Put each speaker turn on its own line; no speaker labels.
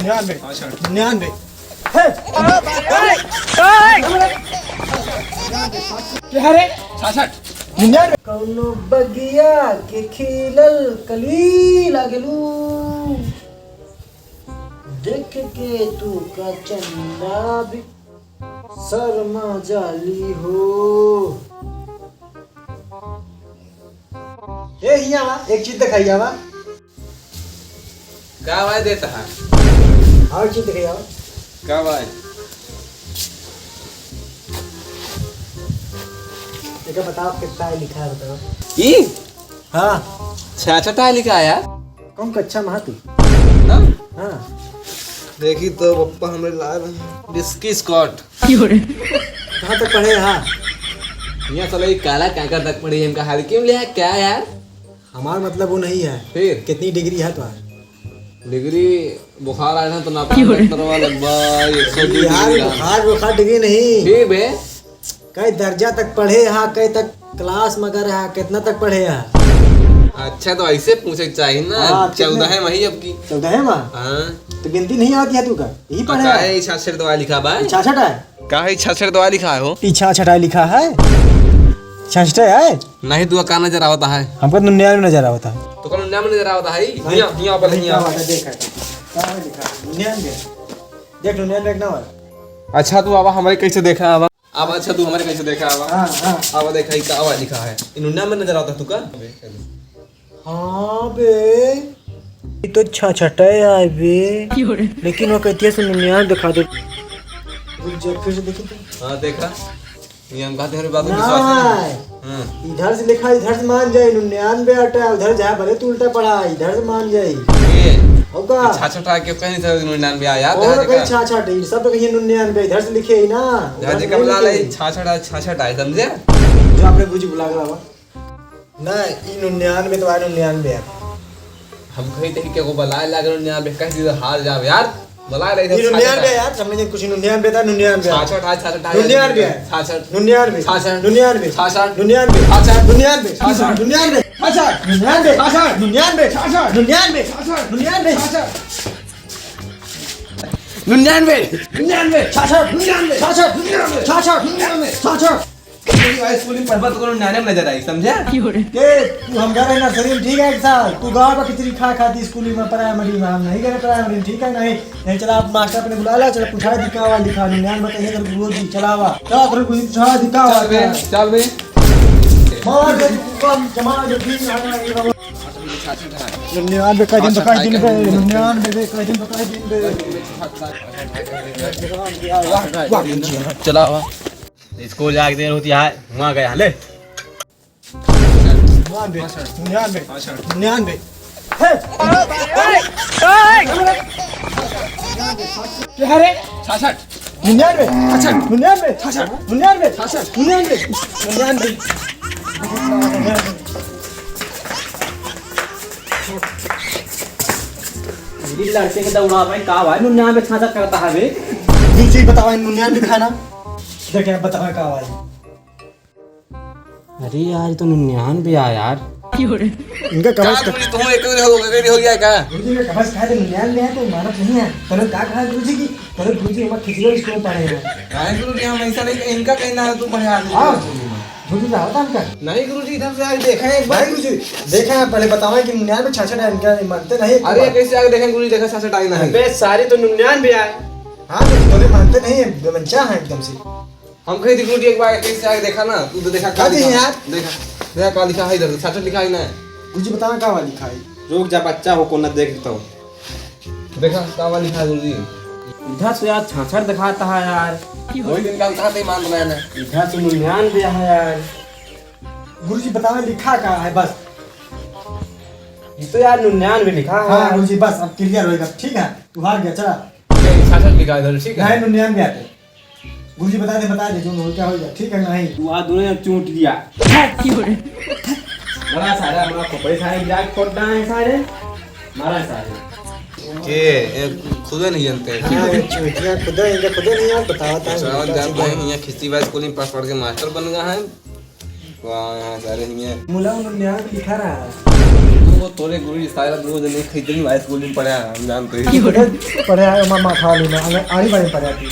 99 99 क्या रे 66 99
कौनो बगिया के खिलल कली लागलू देख के तू का चंदा भी शर्मा जाली हो। ए हिया वा एक चीज दिखाइया वा
का भाई देता है
और चीज दिखाइया वा
का भाई
देखा बताओ कितना है लिखा है बताओ।
ई
हाँ
66 लिखा है यार
कौन कच्चा महा तू
ना
हाँ
देखी तो पप्पा हमरे लाए डिस्की स्कॉट
कहाँ तक पढ़े हाँ
यहाँ साला ये काला काका तक पड़ी हमका हाल क्यों लिया क्या यार
हमारा मतलब वो नहीं है।
फिर
कितनी डिग्री है तुम्हारी
डिग्री बुखार आया था तो ना डॉक्टर लगभग 102
यार
डिग्री
बुखार बुखार डिग्री नहीं
ठीक बे
कई दर्जा तक पढ़े हाँ कई तक क्लास मगर है कितना तक पढ़े हाँ
अच्छा तो ऐसे पूछे चाहिए ना
हाँ,
14 है वही अब की
14 है वहाँ
हाँ
तो गिनती नहीं आती है तू का यही पढ़े
का
है
है 66 दवा लिखा भाई
66 है
का है 66 दवा लिखा है हो
पीछा छठा लिखा है 66 है
नहीं तू का नजर आवता है
हमको 99 नजर आता है।
तो कौन नाम नजर आवता है यहाँ पर यहाँ
देखा क्या है लिखा 99 देख 99 ना हुआ।
अच्छा तू आवा हमारे कैसे देखा आवा अब अच्छा तू हमारे कैसे देखा आवा
हाँ हाँ
आवा देखा ही का आवा लिखा है इन नाम में नजर आता तू का
हाँ बे ये तो 66 है बे लेकिन वो कहती है 99 दिखा दो फिर से देखी तो
हाँ देखा ये हम कहते हैं बात में विश्वास नहीं
नहीं
हां
इधर से लिखा इधर से मान जाए 99 हटा उधर जा भले तू उल्टा पढ़ा इधर से मान जाए
ये
होगा
66 के कहीं से 99 आया
और कहीं 66 सब तो कहीं 99 इधर से लिखे ही ना
जहां का बुला ले 66 आए समझे
जो आपने बुझ बुला गया हुआ ना ई 99 तो 99 है
हम कहीं थे के को बुला लगा 99 कैसे हार जाओ यार बुला ले
ई 99 यार समझे कुछ 99 था 99
66
99
66
99
66
99
66
99
66
99 99 99 99
स्कूल में पढ़बा तो 99 नजर आई समझे
के तू हम जा रहे नर्सरी में ठीक है एक साल तू गाँव का खिचड़ी खा खाती स्कूल में प्राइमरी में हम नहीं गए प्राइमरी में ठीक है नहीं चला आप मास्टर अपने बुला ला चला पूछा दिखावा दिखा 99 बताइए कर गुरु जी चलावा चला कर कुछ पूछा दिखावा
चल बे
मार दे कम जमा दे दिन आना ये 99 का दिन बका दिन पे 99 का दिन बका दिन पे
चला स्कूल जाके देर होती है वहाँ गया ले
99
क्या रे 66
99 अच्छा 99 99 99
लड़के के दौड़ा भाई का भाई 99 66 करता है बे
दूसरी बताओ 99 खाना देखिए बताओ का आवाज
अरे यार तो 99 आ यार
इनका कमस
तुम एक हो गया क्या
गुरुजी ने कमस खाए तो 99 है तो मानत नहीं है तने का कहा गुरुजी की तने गुरुजी हम खिचड़ी स्कूल में पढ़े हैं
नहीं गुरुजी हम ऐसा नहीं इनका कहना है तुम बढ़िया
हां गुरुजी रहा था इनका
नहीं गुरुजी इधर से आके देखा है एक बार
भाई गुरुजी देखा है पहले बताओ कि 99 66 है इनका मानते नहीं
अरे कैसे आके देखें गुरुजी देखा 66 आई ना है
बे सारी तो 99 आए
हां तो मानते नहीं है बेमंचा है एकदम से
हम कही थी गुरुजी एक बार कैसे आके देखा ना तू तो देखा
क्या देखा यार?
देखा का लिखा है इधर 66 लिखा है ना
गुरुजी बताओ का वाली खाई
रुक जा बच्चा हो को न देखता हूं देखा का वाली लिखा है गुरुजी
इधर से यार 66 दिखाता है यार
वही दिन का कहा थे मान बनाया ना
इधर से 99 है यार
गुरुजी बताओ लिखा का है बस
ये तो यार 99 लिखा है
हां गुरुजी बस अब क्लियर होएगा ठीक है तू हार गया चला
66 लिखा है इधर ठीक है
नहीं 99 आते गुरुजी बता दे जो हो क्या होगा ठीक है नहीं
तू आ दोनों चूट दिया बड़ा सारा हमारा कपड़े सारे गिरा के फोड़ डाले सारे मारा सारे
के खुद नहीं जानते
हां ये चूतिया खुद नहीं यार बताता
चावल जान
है
गए यहाँ खिस्ती बाई स्कूल में पढ़ के मास्टर बन गया है वहाँ यहाँ सारे यहाँ
मुला 99 लिखा रहा है
वो तोरे गुरु सारा रोज नहीं खरीदनी भाई स्कूल में पढ़ा हम जानते हैं
पढ़े मामा खा लेना आड़ी बाड़ी पढ़ा थी